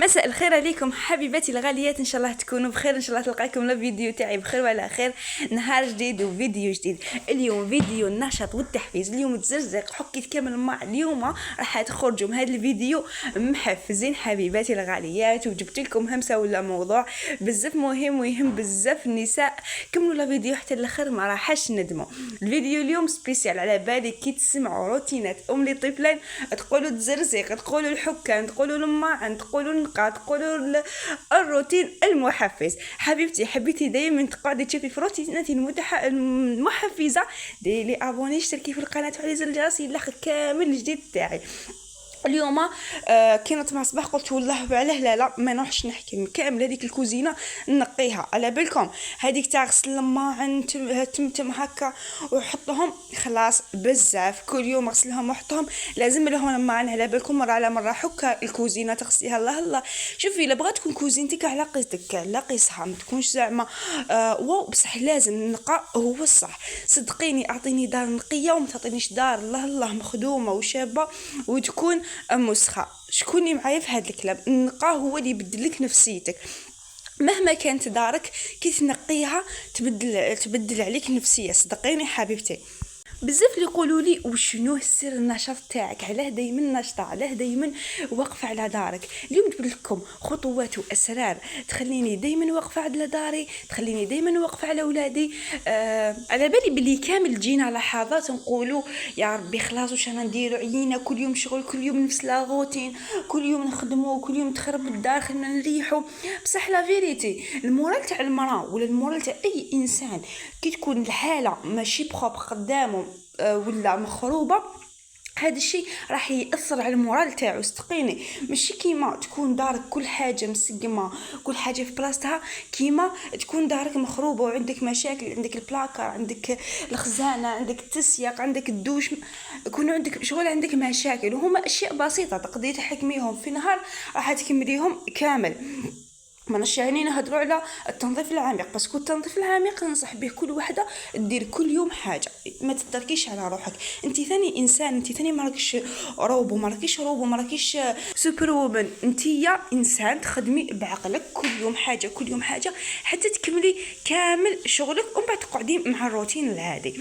مساء الخير عليكم حبيباتي الغاليات، ان شاء الله تكونوا بخير، ان شاء الله تلقاكم الفيديو تاعي بخير وعلى خير. نهار جديد وفيديو جديد. اليوم فيديو النشاط والتحفيز، اليوم تزرزق حكيت كامل مع اليوم راح تخرجوا من هذا الفيديو محفزين حبيباتي الغاليات، وجبت لكم همسه ولا موضوع بزاف مهم ويهم بزاف النساء. كملوا الفيديو حتى الاخر ما راحش ندموا. الفيديو اليوم سبيسيال على بالي كي تسمعوا روتينات لي طفلين تقولوا تزرزق، تقولوا الحكام، تقولوا الماعن، تقولوا النقاط، تقولوا الروتين المحفز. حبيبتي حبيتي دائما تقعدي تشوفي في روتينات المحفزه، ديري لي ابوني، اشتركي في القناه وعلي زر الجرس يلاخذ كامل الجديد تاعي. اليوم كي نطمع صباح قلت والله علاه لا ما نروحش نحكي كامل هذيك الكوزينه نقيها. على بالكم هذيك تاع غسل الماعن تمتم هكا وحطهم خلاص بزاف، كل يوم غسلهم وحطهم، لازم لهم الماعن. على بالكم مره على مره حكا الكوزينه تغسليها. الله شوفي الا بغات تكون كوزينتك على قيستك على قيسها، ما تكونش زعما واو، بصح لازم النقاء هو الصح. صدقيني اعطيني دار نقيه وما تعطينيش دار الله مخدومه وشابه وتكون مسخه. شكوني معايا في هذا الكلام؟ النقاء هو اللي يبدل لك نفسيتك، مهما كانت دارك كي تنقيها تبدل عليك النفسيه. صدقيني حبيبتي بزاف اللي يقولوا لي وشنو سر النشاط تاعك، علاه دائما ناشطه، علاه دائما واقفه على دارك. اليوم جبت لكم خطوات واسرار تخليني دائما واقفه على داري، تخليني دائما واقفه على اولادي. على بالي بلي كامل جينا لحظات نقولوا يا ربي خلاص واش انا نديروا، عيينا كل يوم شغل، كل يوم نفس لا روتين، كل يوم نخدموا، كل يوم تخرب الدار، خلينا نريحوا. بصح لا فيريتي المورال تاع المراه ولا المورال تاع اي انسان كي تكون الحاله ماشي بروب قدامه ولا مخروبه، هذا الشيء راح ياثر على المورال تاعو. صدقيني ماشي كيما تكون دارك كل حاجه مسقمه، كل حاجه في بلاصتها، كيما تكون دارك مخروبه وعندك مشاكل، عندك البلاكر، عندك الخزانه، عندك التسياق، عندك الدوش، يكون عندك شغل، عندك مشاكل وهما اشياء بسيطه تقدري تحكميهم في نهار راح تكمليهم كامل. ما نش يعني نهضروا على التنظيف العميق، باسكو التنظيف العميق ننصح به كل وحده دير كل يوم حاجه، ما تتركيش على روحك. انت ثاني انسان، انت ثاني ما راكيش روبو، ما راكيش سوبر وومن، انت يا انسان تخدمي بعقلك كل يوم حاجه، كل يوم حاجه حتى تكملي كامل شغلك ومن بعد تقعدي مع الروتين العادي.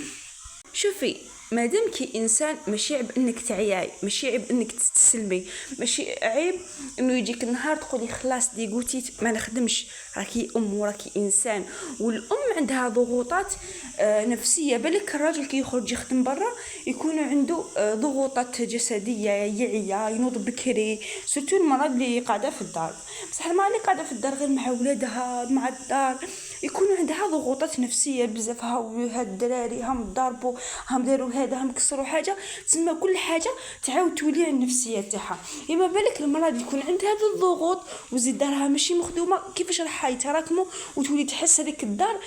شوفي مادام كي انسان ماشي عيب انك تعياي، ماشي عيب انك تستسلمي، ماشي عيب انه يجيك النهار تقولي خلاص دي قوتي ما نخدمش. راكي ام وراكي انسان، والام عندها ضغوطات نفسيه. بالك الراجل كي يخرج يخدم برا يكون عنده ضغوطات جسديه، يعيا، ينوض بكري، سورتو المراه اللي قاعده في الدار. بصح المراه اللي قاعده في الدار غير مع ولادها مع الدار يكون عندها ضغوطات نفسيه بزاف. هاد الدراري هم ضربوا، هم داروا هذا، هم كسروا حاجه، تسمى كل حاجه تعاود تولي النفسيه تاعها. اما بالك المراه اللي يكون عندها هذه الضغوط وزيد دارها ماشي مخدومه، كيفاش راح يتراكموا وتولي تحس هذيك الدار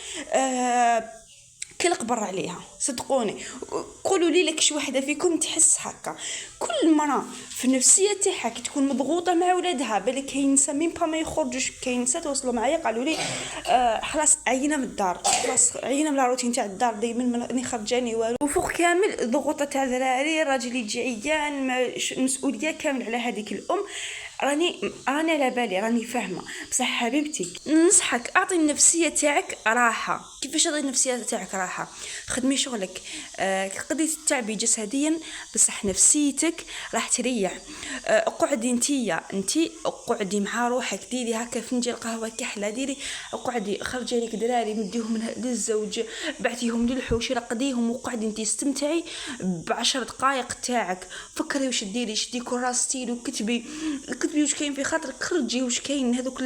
كالقبر عليها. صدقوني قولوا لي لك شي وحده فيكم تحس هكا؟ كل مرة في النفسيه تاعها كي تكون مضغوطه مع ولادها، بالك كاين نسا ميم با ما يخرجوش، كاين نسا توصلوا معايا قالوا لي خلاص عينا من الدار، خلاص عينا من الروتين تاع الدار، دائما ماني خرجاني والو، وفوق كامل ضغوطه تاع ذراري، الراجل يجي عيان، المسؤوليه كامل على هذيك الام. راني على بالي، راني فاهمه، بصح حبيبتي ننصحك اعطي النفسيه تاعك راحه. كيفاش تعطي النفسيه تاعك راحه؟ خدمي شغلك، تقدري تتعبي جسديا بصح نفسيتك راح تريح. اقعدي انتي اقعدي مع روحك، ديري هكا فنجان قهوه كحله، ديري اقعدي، خرجي لك دراري مديهم للزوج، بعتيهم للحوش، رقديهم وقعدي انتي استمتعي ب10 دقائق تاعك. فكري واش ديري، شدي كراستيل وكتبي واش كاين في خاطرك، خرجي واش كاين هذوك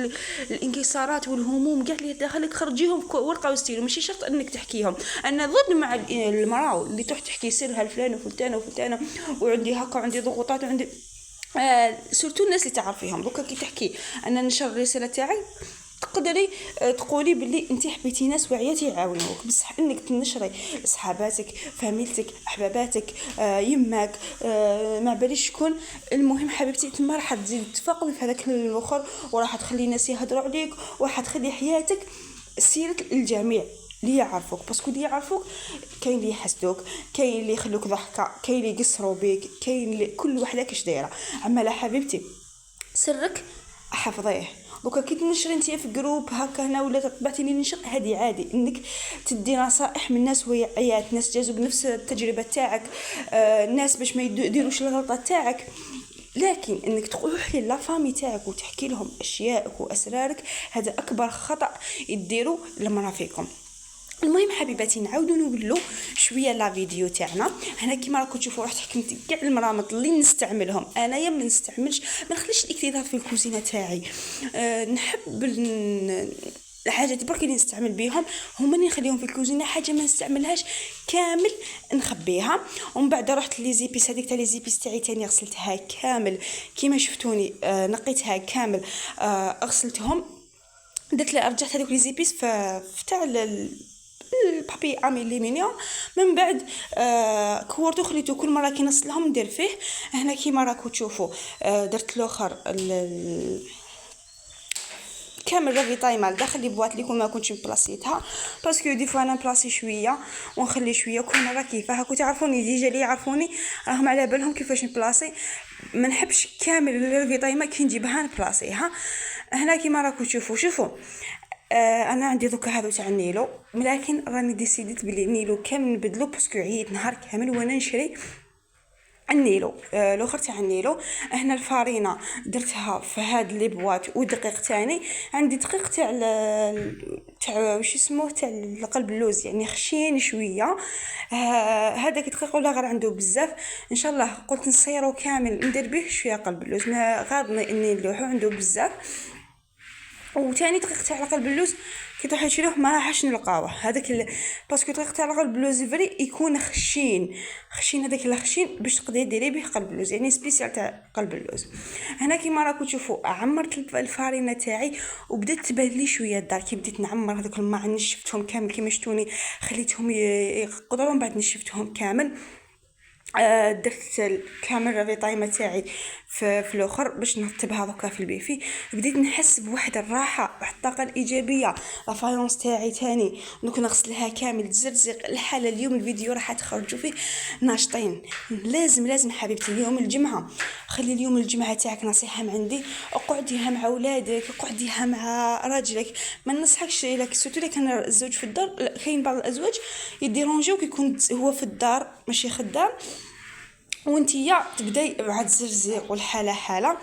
الانكسارات والهموم كاع اللي داخلك، خرجيهم ورقه وستيل. ماشي شرط انك تحكيهم. انا ضد مع المراه اللي تروح تحكي سيرها لفلان وفلانه وعندي هكا وعندي ضغوطات وعندي سورتو الناس اللي تعرفيهم. دوكا كي تحكي انا نشر الرساله تاعي تقدري تقولي باللي انت حبيتي ناس وعياتي يعاونوك، بصح انك تنشري صحاباتك، فاميلتك، احباباتك، يماك، ما باليش شكون. المهم حبيبتي تما راح تزيد تفاقمي في هذاك الاخر، وراح تخلي الناس يهضروا عليك، وراح تخلي حياتك سيره الجميع اللي يعرفوك. باسكو اللي يعرفوك كاين اللي يحسدوك، كاين اللي يخلوك ضحكه، كاين اللي يقصروا بيك، كاين اللي كل وحده كاش دايره. اما لا حبيبتي سرك حفظيه. دوكا كي تنشري نتيا في جروب هكا هنا ولا تبعتي لي ننشر، هذه عادي انك تدي نصائح من ناس وعيات، ناس جازوا بنفس التجربه تاعك، ناس باش ما يديروش الغلطه تاعك. لكن انك تروحي لا فامي تاعك وتحكي لهم اشيائك واسرارك، هذا اكبر خطا يديروا المراه فيكم. المهم حبيباتي نعاودو نولو شويه لا فيديو تاعنا. هنا كيما راكم تشوفوا رحت حكمت كاع المرامط اللي نستعملهم انايا، ما نستعملش، ما نخليش الاكتظاظ في الكوزينه تاعي. نحب الحاجات برك اللي نستعمل بيهم هما اللي نخليهم في الكوزينه، حاجه ما نستعملهاش كامل نخبيها. ومن بعد رحت لي زيبيس، هذيك تاع لي زيبيس تاعي تاني غسلتها كامل كيما شفتوني، نقيتها كامل، غسلتهم، درت لي رجعت هذوك لي زيبيس تاع البابي اميليمينيوم. من بعد كورتو خليتو كل مره كي نصلهم ندير فيه. هنا كيما راكو تشوفوا درت الاخر كامل رافي طايمه داخل لي بواط ليكم ما كنتش مبلاصيتها، باسكو دي فوا انا نبلاصي شويه ونخلي شويه، كل مره كيفاه هاكو تعرفوني ديجا اللي يعرفوني راهم على بالهم كيفاش نبلاصي. ما نحبش كامل رافي طايمه كي نجيبها نبلاصيها. هنا كيما راكو شوفوا انا عندي دوكا هذو تاع النيلو، لكن راني ديسيديت بلي نيلو كامل نبدلو باسكو عييت نهار كامل وانا نشري النيلو. الاخر تاع النيلو. هنا الفارينه درتها في هاد لي بواط، ودقيق تاني عندي دقيق تاع واش اسمه تاع القلب اللوز، يعني خشين شويه. هذاك دقيق ولا غير عنده بزاف، ان شاء الله قلت نصيرو كامل ندير به شويه قلب اللوز، ما غير اني نلوحو عنده بزاف. وثاني دقيق تاع قلب اللوز كي تروحي تشريوه ما راحش نلقاوه هذاك باسكو دقيق تاع قلب اللوز فري يكون خشين هذاك الخشين باش تقدري ديري به قلب اللوز، يعني سبيسيال تاع قلب اللوز. هنا كيما راكم تشوفوا عمرت الفارينه تاعي وبدات تبان لي شويه الدار، كي بديت نعمر هذوك الماء نشفتهم كامل كيما شفتوني، خليتهم يقدروا، من بعد نشفتهم كامل. درت كامل رافي طايمه تاعي في الاخر باش نرتبها دوكا في البيفي. بديت نحس بواحد الراحه، واحد الطاقه الايجابيه. لا فايونس تاعي تاني دوك نغسلها كامل تزرزق الحاله. اليوم الفيديو راح تخرجوا فيه ناشطين. لازم حبيبتي اليوم الجمعه، خلي اليوم الجمعه تاعك نصيحه من عندي، اقعديها مع اولادك، اقعديها مع راجلك. ما ننصحكش لك سورتو كان الزوج في الدار، كاين بعض الازواج يديرونجيو كيكون هو في الدار ماشي خدام وانتيا تبداي بعد زرزيق والحاله حاله.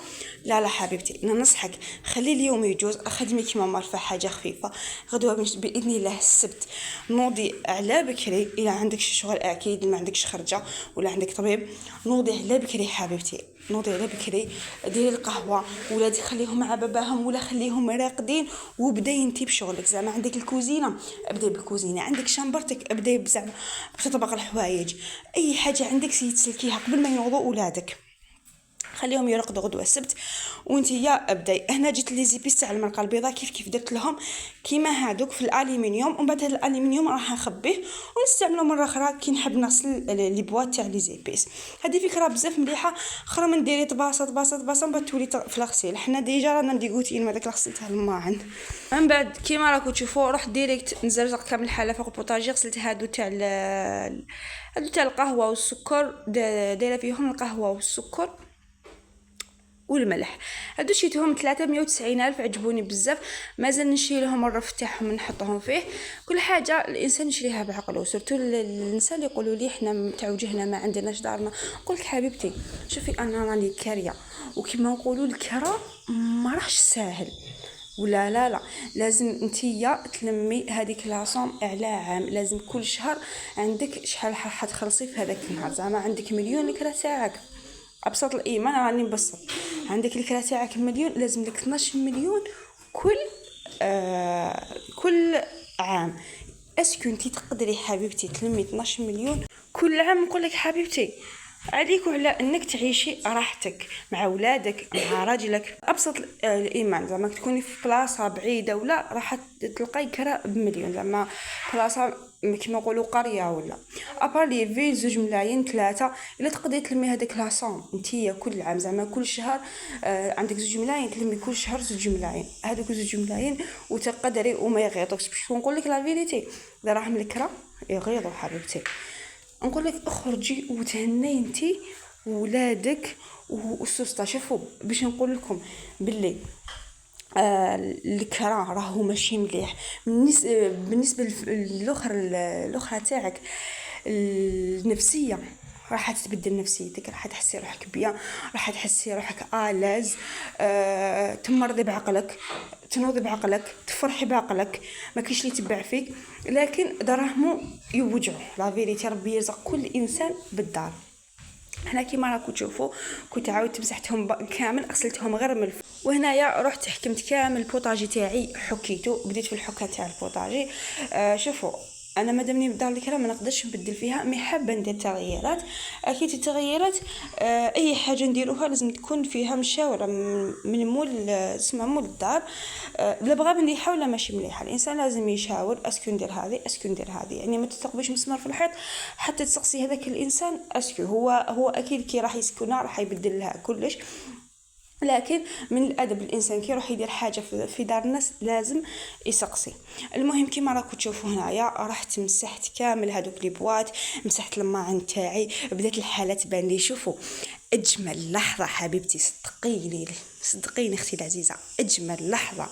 لا حبيبتي ننصحك خلي اليوم يجوز، خدمي كيما مرفع حاجه خفيفه. غدوه باذن الله السبت نوضي على بكري، الا عندك شغل اكيد ما عندكش خرجه ولا عندك طبيب، نوضي على بكري حبيبتي، نوضي على بكري، ديري القهوه، ولادي خليهم مع باباهم ولا خليهم راقدين، وبداي انتي بشغلك. زعما عندك الكوزينه ابداي بالكوزينه، عندك شامبرتك ابداي بزعما بتطبق الحوايج، اي حاجه عندك تسلكيها قبل ما ينوضوا اولادك، خليهم يرقدوا غدوه السبت وانتيا ابداي. هنا جيت لي زيبيس تاع المرقه البيضاء كيف درت لهم كيما هادوك في الالومنيوم، ومن بعد هذا الالومنيوم راح نخبيه ونستعملو مره اخرى كي نحب نغسل لي بواط تاع لي زيبيس. هذه فكره بزاف مليحه، خرا من ديري طباسه من بعد تولي في الغسيل. حنا ديجا رانا نديغوتين مع داك الغسيل تاع الماعن. من بعد كيما راكم تشوفوا رحت ديريكت نزرزق كامل الحاله فوق البوطاجي، غسلت هادو تاع القهوه والسكر، دايره فيهم القهوه والسكر والملح. هادو شيتهم 390,000 عجبوني بزاف، مازال نشيلهم الرف تاعهم نحطهم فيه. كل حاجه الانسان يشريها بعقله، سورتو النساء اللي يقولوا لي حنا تاع وجهنا ما عندناش دارنا. نقولك حبيبتي شوفي انا راني كاريه، وكما نقولوا الكرا ما راحش ساهل، ولا لا لازم انتيا تلمي هذيك لاصوم على عام. لازم كل شهر عندك شحال راح تخلصي في هذاك النهار. زعما عندك مليون الكرا تاعك، ابسط الايمان راني نبسط، عندك الكرا تاعك مليون، لازم لك 12 مليون كل عام. اسكو انتي تقدري حبيبتي تلمي 12 مليون كل عام؟ نقول لك حبيبتي عليك وعلى انك تعيشي راحتك مع اولادك مع راجلك. ابسط الايمان زعما تكوني في بلاصه بعيده ولا راح تلقاي كرا بمليون، زعما بلاصه كما نقولوا قريه ولا ابارلي في 2 ملايين 3 الا تقدري تلمي هذاك لاصون انتيا كل عام. زعما كل شهر عندك 2 ملايين تلمي كل شهر 2 ملايين، هذوك 2 ملايين وتقدري وما يغيطوكش. باش نقول لك لا فيريتي اذا راهم الكرا يغيظوا حبيبتي، نقول لك اخرجي وتهني انتي وولادك والسوسته. شوفوا باش نقول لكم باللي الكرا راهو ماشي مليح. بالنسبه الاخرى تاعك النفسيه، راح تتبدل نفسيتك، راح تحسي روحك بيا، راح تحسي روحك آلاز. تمرضي بعقلك، تنوضي بعقلك، تفرحي بعقلك، ما كاينش اللي يتبع فيك. لكن دراهمو يوجعوا لا فيريتي، ربي يرزق كل انسان بالدار. هنا كيما راكم تشوفوا كنت عاودت مسحتهم كامل، غسلتهم غير من الفوق. وهنايا رحت حكمت كامل البوطاجي تاعي، حكيته، بديت في الحكه تاع البوطاجي. شوفوا انا مادامني بدار الكلام ما نقدرش نبدل فيها، مي حابه ندير تغييرات. اكيد التغييرات اي حاجه نديروها لازم تكون فيها مشاوره من مول اسمها مول الدار. لا بغا مليحه ولا ماشي مليحه، الانسان لازم يشاور اسكو ندير هذه اسكو ندير هذه. يعني ما تثقبيش مسمار في الحيط حتى تسقسي هذاك الانسان اسكو هو اكيد كي راح يسكنها راح يبدل لها كلش. لكن من الادب الانسان كي يروح يدير حاجه في دار الناس لازم يسقسي. المهم كيما راكم تشوفوا هنايا رحت مسحت كامل هذوك لي بواط، مسحت الماعن تاعي، بدات الحاله تبان لي. شوفوا اجمل لحظه حبيبتي، صدقيني اختي العزيزه، اجمل لحظه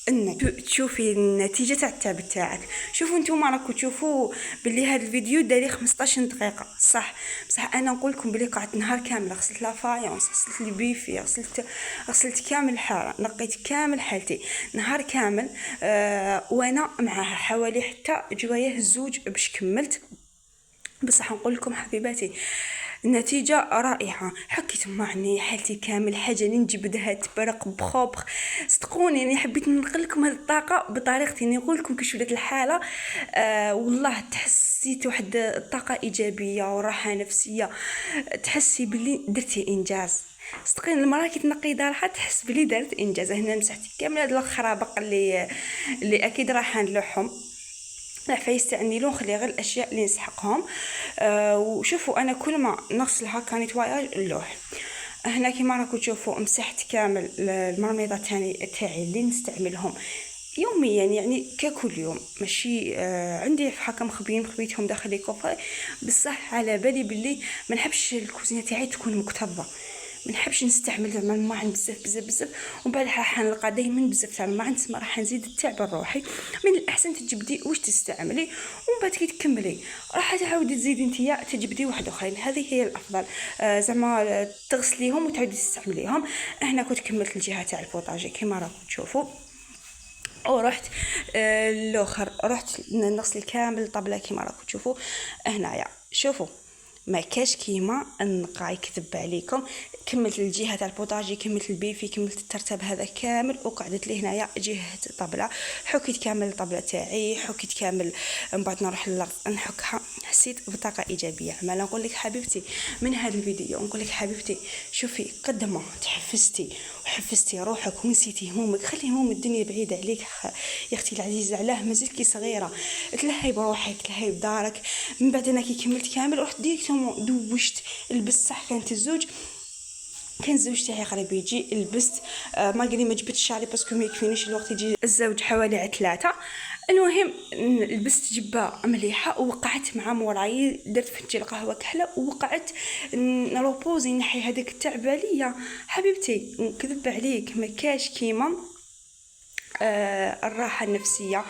انك تشوفي النتيجه تاع التعب تاعك. شوفوا نتوما راكم تشوفوا باللي هذا الفيديو داري 15 دقيقه صح، بصح انا نقول لكم بلي قعدت نهار كامل، غسلت لا فايونس، غسلت لي بيفي، غسلت كامل الحاره، نقيت كامل حالتي نهار كامل. وانا معها حوالي حتى جوايه الزوج باش كملت. بصح نقول لكم حبيباتي النتيجة رائعة. حكيت معني حالتي كامل، حاجة اللي نجبدها تبرق بخوبخ. صدقوني يعني حبيت ننقل لكم هذه الطاقة بطريقتي، نقول لكم كيش ولات الحالة. والله تحسيت واحد الطاقة إيجابية وراحة نفسية، تحسي باللي درتي إنجاز. صدقين المراه كي تنقي دارها تحس بلي دارت انجاز. هنا مسحت كامل هاد الخرابق اللي اكيد راح نلوحهم، لا فيستعملون خلي غير الاشياء اللي نسحقهم. وشوفوا انا كل ما نغسلها كانت واياج اللوح. هنا كيما راكم تشوفوا مسحت كامل المرميضه تاعي اللي نستعملهم يوميا، يعني ككل يوم ماشي. عندي في حكم خبيتهم داخل لي كوفر، بصح على بالي باللي ما نحبش الكوزينه تاعي تكون مكتظه، ما نحبش نستعمل زعما الماعن بزاف ومن بعد راح نلقى دائما بزاف تاع الماعن، تسمى راح نزيد التعب الروحي. من الاحسن تجبدي واش تستعملي ومن بعد كي تكملي راح تعاودي تزيدي نتيا تجبدي واحد اخرين، هذه هي الافضل. زعما تغسليهم وتعاودي تستعمليهم. هنا كنت كملت الجهه تاع البوطاجي كما راكم تشوفوا، ورحت الاخر رحت نغسل كامل الطبله كما راكم تشوفوا. هنايا شوفوا ما كاش كيما نقع يكذب عليكم. كملت الجهه تاع البوطاجي، كملت البيفي، كملت الترتب هذا كامل، وقعدت لي هنايا جهه الطبله. حكيت كامل الطبله تاعي، حكيت كامل، من بعد نروح للارض نحكها. حسيت بطاقه ايجابيه. ما نقول لك حبيبتي من هذا الفيديو، نقول لك حبيبتي شوفي قد ما تحفزتي وحفزتي روحك ونسيتي همومك، خلي هموم الدنيا بعيده عليك يا اختي العزيزه. علاه مازلتي صغيره، تلهي بروحك، تلهي بدارك. من بعد انا كي كملت كامل رحت ديريكتومون دوشت، لبست صح كانت الزوج كان الزوج تاعي قريب يجي، لبست ما قال لي ما جبتش شعري باسكو ما يكفينيش الوقت، يجي الزوج حوالي على 3. المهم لبست جبه مليحه ووقعت مع موراي، درت فنجان قهوه كحله ووقعت نروبوزي نحي هذاك التعب عليا. حبيبتي نكذب عليك ما كاش كيما الراحه النفسيه.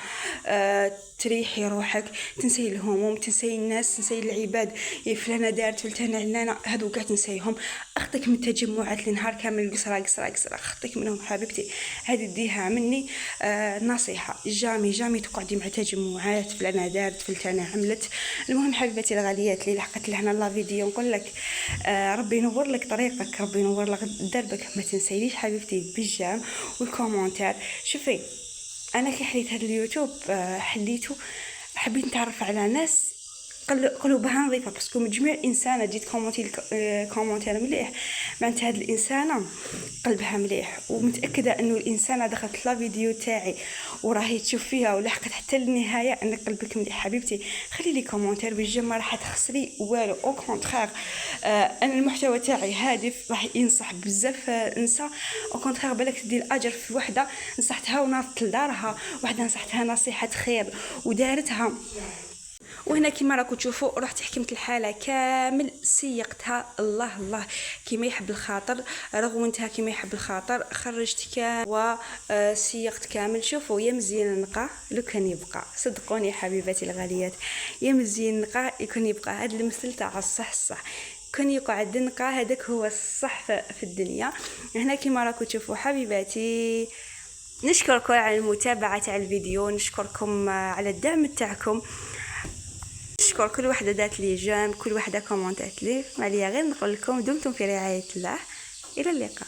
تريحي روحك، تنسي الهموم، تنسي الناس، تنسي العباد، يا فلانه دارت فلانه علانه، هادو كاع تنسيهم. اخذك من التجمعات لنهار كامل قصره اخذك منهم حبيبتي. هذه ديها مني نصيحه، جامي تقعدي مع تجمعات فلانه دارت فلانه عملت. المهم حبيبتي الغاليات اللي لحقت لهنا لا فيديو نقول لك ربي ينور لك طريقك، ربي ينور لك دربك. ما تنسيليش حبيبتي بالجام والكومونتير. شوفي انا كي حليت هذا اليوتيوب حليته حبيت نتعرف على ناس قلوبها نظيفه، باسكو مجموع انسانه جيت كومونتير مليح، معناتها هاد الانسانه قلبها مليح. ومتاكده انه الانسانه دخلت لا فيديو تاعي وراهي تشوف فيها ولحقت حتى للنهايه ان قلبك مليح حبيبتي. خلي لي كومونتير بالجمع، ما راح تخسري والو، او كونترير. انا المحتوى تاعي هادف، راح ينصح بزاف انسان، او كونترير بالك تدير اجر في وحده نصحتها وناضت لدارها، وحده نصحتها نصيحه خير ودارتها وهنا كما راكم تشوفوا رحت حكمت الحاله كامل، سيقتها الله الله كما يحب الخاطر، رغونتها كما يحب الخاطر، خرجت كامل وسيقت كامل. شوفوا يا مزيان نقى لو كان يبقى، صدقوني حبيباتي الغاليات، يا مزيان نقى يكون يبقى. هذا المثل تاع الصح كان يقعد نقى، هذاك هو الصح في الدنيا. هنا كما راكم تشوفوا حبيباتي، نشكركم على المتابعه تاع الفيديو، نشكركم على الدعم تاعكم، نشكر كل وحده دات لي جيم، كل وحده كومونتات لي. ما عليا غير نقول لكم دمتم في رعايه الله، الى اللقاء.